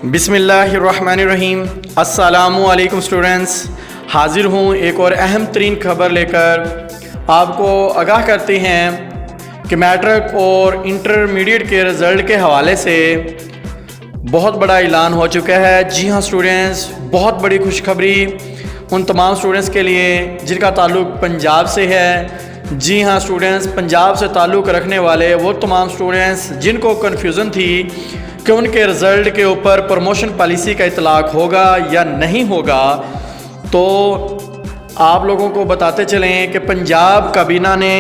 बिस्मिल्लाहिर्रहमानिर्रहीम। अस्सलामुअलैकुम स्टूडेंट्स, हाजिर हूँ एक और अहम तरीन खबर लेकर। आपको आगाह करते हैं कि मैट्रिक और इंटरमीडिएट के रिज़ल्ट के हवाले से बहुत बड़ा ऐलान हो चुका है। जी हाँ स्टूडेंट्स, बहुत बड़ी खुशखबरी उन तमाम स्टूडेंट्स के लिए जिनका ताल्लुक़ पंजाब से है। जी हाँ स्टूडेंट्स, पंजाब से ताल्लुक़ रखने वाले वो तमाम स्टूडेंट्स जिनको कन्फ्यूज़न थी कि उनके रिज़ल्ट के ऊपर प्रमोशन पॉलिसी का इतलाक़ होगा या नहीं होगा, तो आप लोगों को बताते चलें कि पंजाब काबीना ने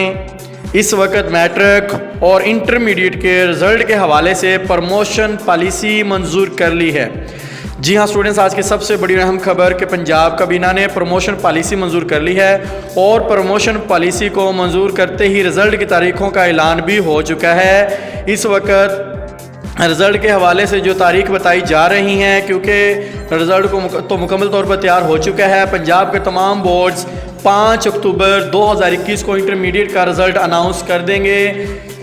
इस वक्त मैट्रिक और इंटरमीडिएट के रिज़ल्ट के हवाले से प्रमोशन पॉलिसी मंजूर कर ली है। जी हाँ स्टूडेंट्स, आज की सबसे बड़ी अहम खबर कि पंजाब काबीना ने प्रमोशन पॉलिसी मंजूर कर ली है और प्रमोशन पॉलिसी को मंजूर करते ही रिज़ल्ट की तारीख़ों का ऐलान भी हो चुका है। इस वक्त रिज़ल्ट के हवाले से जो तारीख बताई जा रही हैं, क्योंकि रिज़ल्ट को तो मुकम्मल तौर पर तैयार हो चुका है। पंजाब के तमाम बोर्ड्स 5 अक्टूबर 2021 को इंटरमीडिएट का रिज़ल्ट अनाउंस कर देंगे।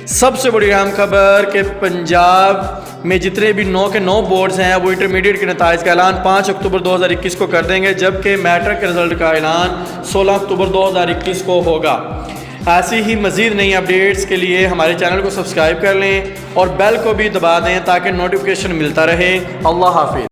सबसे बड़ी अहम खबर कि पंजाब में जितने भी 9 के 9 बोर्ड्स हैं वो इंटरमीडिएट के नताइज का ऐलान 5 अक्टूबर 2021 को कर देंगे, जबकि मैट्रिक के रिज़ल्ट का ऐलान 16 अक्टूबर 2021 को होगा। ऐसी ही मज़ीद नई अपडेट्स के लिए हमारे चैनल को सब्सक्राइब कर लें और बेल को भी दबा दें ताकि नोटिफिकेशन मिलता रहे। अल्लाह हाफिज़।